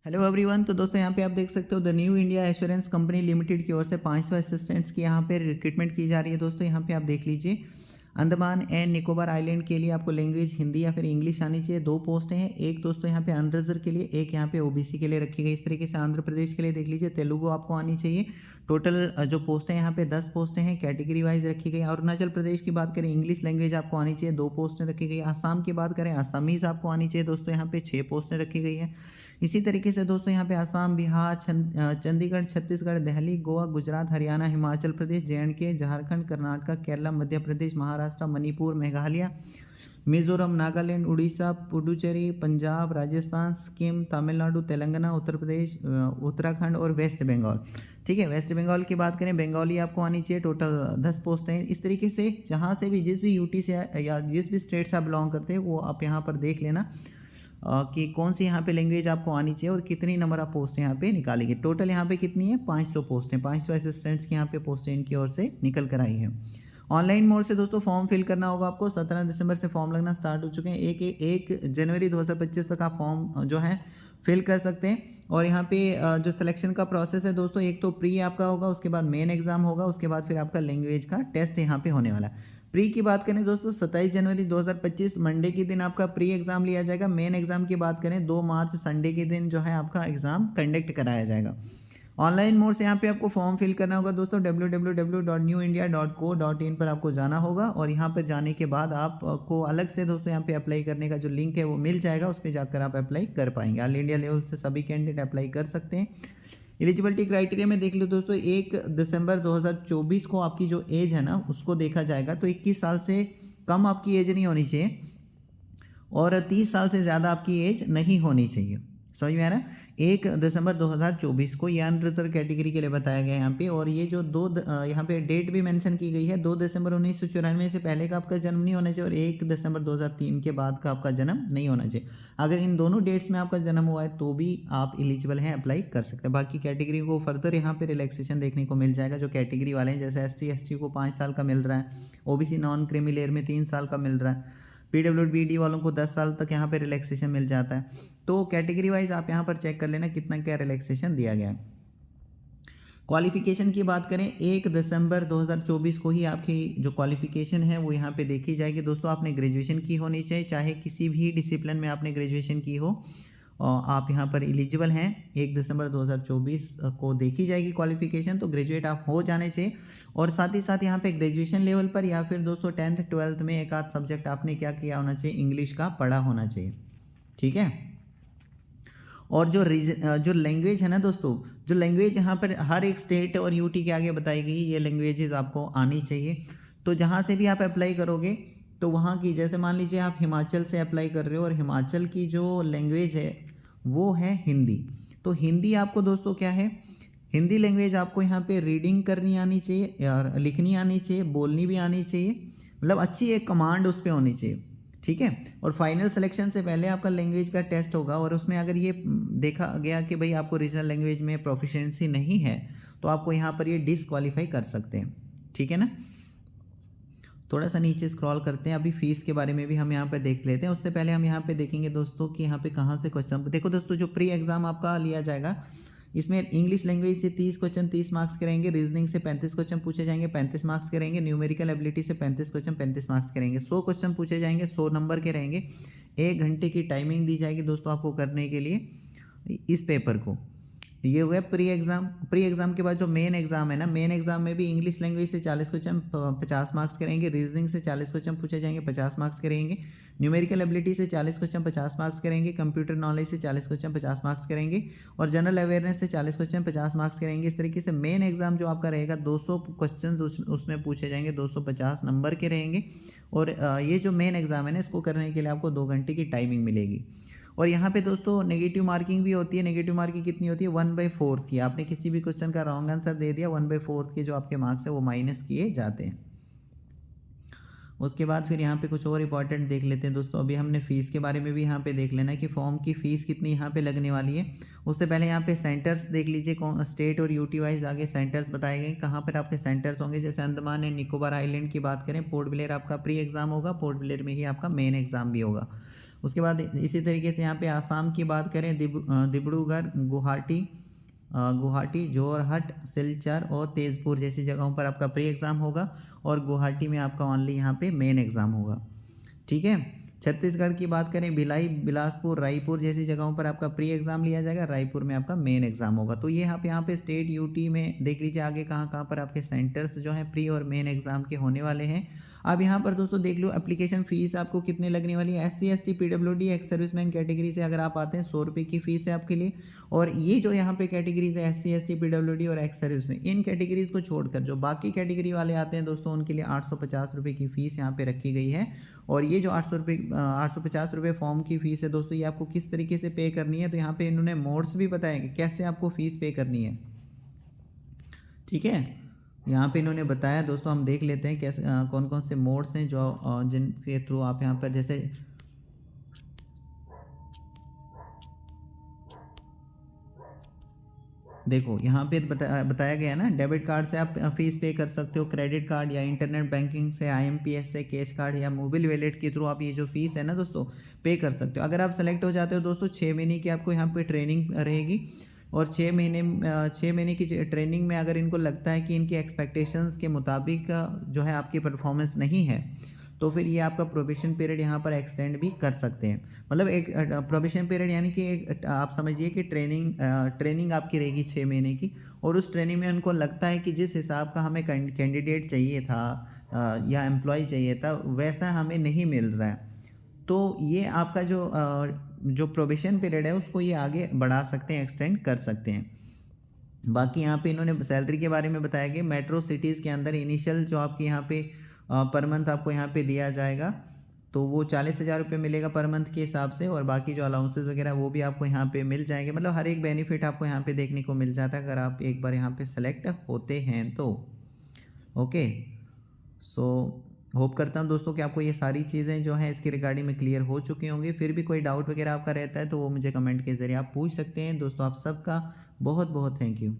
Hello everyone. तो दोस्तों यहाँ पे आप देख सकते हो the new India assurance company limited की ओर से 500 असिस्टेंट्स की यहाँ पे रिक्रूटमेंट की जा रही है। दोस्तों यहाँ पे आप देख लीजिए, अंडमान एंड निकोबार आइलैंड के लिए आपको लैंग्वेज हिंदी या फिर इंग्लिश आनी चाहिए। 2 पोस्टें हैं, एक दोस्तों यहाँ पे अनरिजर्व के लिए, एक यहाँ पे ओबीसी के लिए रखी गई। इस तरीके से आंध्र प्रदेश के लिए देख लीजिए तेलुगु आपको आनी चाहिए। टोटल जो पोस्टें यहाँ पे 10 पोस्टें हैं, कैटेगरी वाइज रखी गई। अरुणाचल प्रदेश की बात करें, इंग्लिश लैंग्वेज आपको आनी चाहिए, 2 पोस्टें रखी गई। आसाम की बात करें, आसामीज़ आपको आनी चाहिए दोस्तों, यहाँ पे 6 पोस्टें रखी गई हैं। इसी तरीके से दोस्तों यहाँ पे आसाम, बिहार, चंडीगढ़, छत्तीसगढ़, दिल्ली, गोवा, गुजरात, हरियाणा, हिमाचल प्रदेश, जे.एंड.के, झारखंड, कर्नाटक, केरला, मध्य प्रदेश, महाराष्ट्र, मणिपुर, मेघालय, मिजोरम, नागालैंड, उड़ीसा, पुडुचेरी, पंजाब, राजस्थान, सिक्किम, तमिलनाडु, तेलंगाना, उत्तर प्रदेश, उत्तराखंड और वेस्ट बंगाल। ठीक है, वेस्ट बंगाल की बात करें, बंगाली आपको आनी चाहिए। टोटल 10 पोस्ट हैं। इस तरीके से जहाँ से भी, जिस भी यूटी से या जिस भी स्टेट से आप बिलोंग करते हैं, वो आप यहाँ पर देख लेना कि कौन सी यहाँ पे लैंग्वेज आपको आनी चाहिए और कितनी नंबर ऑफ पोस्ट यहाँ पे निकालेंगे। टोटल यहाँ पे कितनी है, 500 पोस्ट हैं। 500 असिस्टेंट्स की यहाँ पे पोस्टें इनकी ओर से निकल कर आई है। ऑनलाइन मोड से दोस्तों फॉर्म फिल करना होगा आपको। 17 दिसंबर से फॉर्म लगना स्टार्ट हो चुके हैं। एक जनवरी 2025 तक आप फॉर्म जो है फिल कर सकते हैं। और यहाँ पे जो सिलेक्शन का प्रोसेस है दोस्तों, एक तो प्री आपका होगा, उसके बाद मेन एग्जाम होगा, उसके बाद फिर आपका लैंग्वेज का टेस्ट यहाँ पे होने वाला है। प्री की बात करें दोस्तों, 27 जनवरी 2025 मंडे के दिन आपका प्री एग्जाम लिया जाएगा। मेन एग्जाम की बात करें, 2 मार्च संडे के दिन जो है आपका एग्जाम कंडक्ट कराया जाएगा। ऑनलाइन मोड से यहाँ पे आपको फॉर्म फिल करना होगा दोस्तों। www.newindia.co.in पर आपको जाना होगा और यहाँ पर जाने के बाद आपको अलग से दोस्तों यहाँ पे अप्लाई करने का जो लिंक है वो मिल जाएगा, उस पर जाकर आप अप्लाई कर पाएंगे। ऑल इंडिया लेवल से सभी कैंडिडेट अप्लाई कर सकते हैं। एलिजिबिलिटी क्राइटेरिया में देख लो दोस्तों, 1 दिसंबर 2024 को आपकी जो एज है ना उसको देखा जाएगा। तो 21 साल से कम आपकी एज नहीं होनी चाहिए और 30 साल से ज़्यादा आपकी एज नहीं होनी चाहिए। समझ में आ रहा है। 1 दिसंबर 2024 को ये अनरिजर्व कैटेगरी के लिए बताया गया है यहाँ पे। और ये जो यहाँ पे डेट भी मेंशन की गई है, 2 दिसंबर 1994 से पहले का आपका जन्म नहीं होना चाहिए और 1 दिसंबर 2003 के बाद का आपका जन्म नहीं होना चाहिए। अगर इन दोनों डेट्स में आपका जन्म हुआ है तो भी आप एलिजिबल हैं, अप्लाई कर सकते हैं। बाकी कैटेगरी को फर्दर यहाँ पे रिलैक्सेशन देखने को मिल जाएगा। जो कैटेगरी वाले हैं, जैसे SC ST को 5 साल का मिल रहा है, OBC नॉन क्रीमी लेयर में 3 साल का मिल रहा है, PWD वालों को 10 साल तक यहाँ पे रिलैक्सेशन मिल जाता है। तो कैटेगरी वाइज आप यहाँ पर चेक कर लेना कितना क्या रिलैक्सेशन दिया गया है। क्वालिफिकेशन की बात करें, 1 दिसंबर 2024 को ही आपकी जो क्वालिफिकेशन है वो यहाँ पे देखी जाएगी दोस्तों। आपने ग्रेजुएशन की होनी चाहिए, चाहे किसी भी डिसिप्लिन में आपने ग्रेजुएशन की हो, आप यहाँ पर एलिजिबल हैं। 1 दिसंबर 2024 को देखी जाएगी क्वालिफिकेशन, तो ग्रेजुएट आप हो जाने चाहिए। और साथ ही साथ यहाँ पे ग्रेजुएशन लेवल पर या फिर दोस्तों 10th 12th में एक आध सब्जेक्ट आपने क्या किया होना चाहिए, इंग्लिश का पढ़ा होना चाहिए। ठीक है। और जो लैंग्वेज है ना दोस्तों, जो लैंग्वेज यहाँ पर हर एक स्टेट और यूटी के आगे बताई गई, ये लैंग्वेजेस आपको आनी चाहिए। तो जहाँ से भी आप अप्लाई करोगे तो वहाँ की, जैसे मान लीजिए आप हिमाचल से अप्लाई कर रहे हो और हिमाचल की जो लैंग्वेज है वो है हिंदी। तो हिंदी आपको दोस्तों क्या है, हिंदी लैंग्वेज आपको यहाँ पे रीडिंग करनी आनी चाहिए और लिखनी आनी चाहिए, बोलनी भी आनी चाहिए, मतलब अच्छी एक कमांड उस पर होनी चाहिए। ठीक है। और फाइनल सिलेक्शन से पहले आपका लैंग्वेज का टेस्ट होगा और उसमें अगर ये देखा गया कि भाई आपको रीजनल लैंग्वेज में प्रोफिशिएंसी नहीं है तो आपको यहाँ पर ये डिसक्वालीफाई कर सकते हैं। ठीक है ना। थोड़ा सा नीचे स्क्रॉल करते हैं, अभी फीस के बारे में भी हम यहाँ पे देख लेते हैं। उससे पहले हम यहाँ पे देखेंगे दोस्तों कि यहाँ पे कहाँ से क्वेश्चन, देखो दोस्तों जो प्री एग्जाम आपका लिया जाएगा, इसमें इंग्लिश लैंग्वेज से 30 क्वेश्चन 30 मार्क्स के रहेंगे, रीजनिंग से 35 क्वेश्चन पूछे जाएंगे 35 मार्क्स के रहेंगे, न्यूमेरिकल एबिलिटी से 35 क्वेश्चन 35 मार्क्स के रहेंगे। 100 क्वेश्चन पूछे जाएंगे, 100 नंबर के रहेंगे। 1 घंटे की टाइमिंग दी जाएगी दोस्तों आपको करने के लिए इस पेपर को। ये हो गया प्री एग्जाम। प्री एग्जाम के बाद जो मेन एग्जाम है ना, मेन एग्जाम में भी इंग्लिश लैंग्वेज से 40 क्वेश्चन 50 मार्क्स के रहेंगे, रीजनिंग से 40 क्वेश्चन पूछे जाएंगे 50 मार्क्स के रहेंगे, न्यूमेरिकल एबिलिटी से 40 क्वेश्चन 50 मार्क्स के रहेंगे, कंप्यूटर नॉलेज से 40 क्वेश्चन 50 मार्क्स के रहेंगे और जनरल अवेयरनेस से 40 क्वेश्चन 50 मार्क्स के रहेंगे। इस तरीके से मेन एग्जाम जो आपका रहेगा 200 क्वेश्चन उसमें पूछे जाएंगे, 250 नंबर के रहेंगे। और ये जो मेन एग्जाम है ना, इसको करने के लिए आपको 2 घंटे की टाइमिंग मिलेगी। और यहाँ पे दोस्तों नेगेटिव मार्किंग भी होती है। नेगेटिव मार्किंग कितनी होती है, 1/4 की। आपने किसी भी क्वेश्चन का रॉन्ग आंसर दे दिया, 1/4 के जो आपके मार्क्स है वो माइनस किए जाते हैं। उसके बाद फिर यहाँ पे कुछ और इंपॉर्टेंट देख लेते हैं दोस्तों। अभी हमने फ़ीस के बारे में भी यहाँ पे देख लेना है कि फॉर्म की फ़ीस कितनी यहाँ पे लगने वाली है। उससे पहले यहाँ पे सेंटर्स देख लीजिए, स्टेट और यूटी वाइज आगे सेंटर्स बताए गए कहाँ पर आपके सेंटर्स होंगे। जैसे अंडमान एंड निकोबार आइलैंड की बात करें, पोर्ट ब्लेयर आपका प्री एग्जाम होगा, पोर्ट ब्लेयर में ही आपका मेन एग्जाम भी होगा। उसके बाद इसी तरीके से यहाँ पे आसाम की बात करें, डिब्रूगढ़, गुवाहाटी, जोरहट, सिलचर और तेज़पुर जैसी जगहों पर आपका प्री एग्ज़ाम होगा और गुवाहाटी में आपका ओनली यहाँ पे मेन एग्ज़ाम होगा। ठीक है। छत्तीसगढ़ की बात करें, भिलाई, बिलासपुर, रायपुर जैसी जगहों पर आपका प्री एग्ज़ाम लिया जाएगा, रायपुर में आपका मेन एग्ज़ाम होगा। तो ये यहाँ पे स्टेट यूटी में देख लीजिए आगे कहाँ पर आपके सेंटर्स जो हैं प्री और मेन एग्ज़ाम के होने वाले हैं। अब यहाँ पर दोस्तों देख लो एप्लीकेशन फ़ीस आपको कितने लगने वाली है। SC ST PWD ex serviceman category से अगर आप आते हैं 100 रुपये की फ़ीस है आपके लिए। और ये जो यहाँ पे कैटेगरीज है SC ST PWD और एक्स सर्विसमैन, इन कैटेगरीज़ को छोड़कर जो बाकी कैटेगरी वाले आते हैं दोस्तों उनके लिए 850 रुपये की फ़ीस यहाँ पे रखी गई है। और ये जो 850 रुपये फॉर्म की फ़ीस है दोस्तों, ये आपको किस तरीके से पे करनी है, तो यहाँ पे इन्होंने मोड्स भी बताया कि कैसे आपको फ़ीस पे करनी है। ठीक है, यहाँ पे इन्होंने बताया दोस्तों, हम देख लेते हैं कैसे कौन कौन से मोड्स हैं जो जिनके थ्रू आप यहाँ पर जैसे देखो यहाँ पे बताया गया है ना, डेबिट कार्ड से आप फीस पे कर सकते हो, क्रेडिट कार्ड या इंटरनेट बैंकिंग से, IMPS से, कैश कार्ड या मोबाइल वॉलेट के थ्रू आप ये जो फीस है ना दोस्तों पे कर सकते हो। अगर आप सेलेक्ट हो जाते हो दोस्तों 6 महीने की आपको यहाँ पे ट्रेनिंग रहेगी और 6 महीने की ट्रेनिंग में अगर इनको लगता है कि इनकी एक्सपेक्टेशंस के मुताबिक जो है आपकी परफॉर्मेंस नहीं है तो फिर ये आपका प्रोबेशन पीरियड यहाँ पर एक्सटेंड भी कर सकते हैं। मतलब एक प्रोबेशन पीरियड यानी कि एक आप समझिए कि ट्रेनिंग आपकी रहेगी 6 महीने की, और उस ट्रेनिंग में उनको लगता है कि जिस हिसाब का हमें कैंडिडेट चाहिए था या एम्प्लॉय चाहिए था वैसा हमें नहीं मिल रहा है, तो ये आपका जो प्रोबेशन पीरियड है उसको ये आगे बढ़ा सकते हैं, एक्सटेंड कर सकते हैं। बाकी यहाँ पे इन्होंने सैलरी के बारे में बताया कि मेट्रो सिटीज़ के अंदर इनिशियल जो आपके यहाँ पे पर मंथ आपको यहाँ पे दिया जाएगा तो वो 40,000 रुपये मिलेगा पर मंथ के हिसाब से, और बाकी जो अलाउंसेस वगैरह वो भी आपको यहाँ पे मिल जाएंगे। मतलब हर एक बेनिफिट आपको यहाँ पे देखने को मिल जाता है अगर आप एक बार यहाँ पे सेलेक्ट होते हैं तो। ओके, सो होप करता हूँ दोस्तों कि आपको ये सारी चीज़ें जो हैं इसके रिगार्डिंग में क्लियर हो चुकी होंगी। फिर भी कोई डाउट वगैरह आपका रहता है तो वो मुझे कमेंट के ज़रिए आप पूछ सकते हैं। दोस्तों आप सबका बहुत बहुत थैंक यू।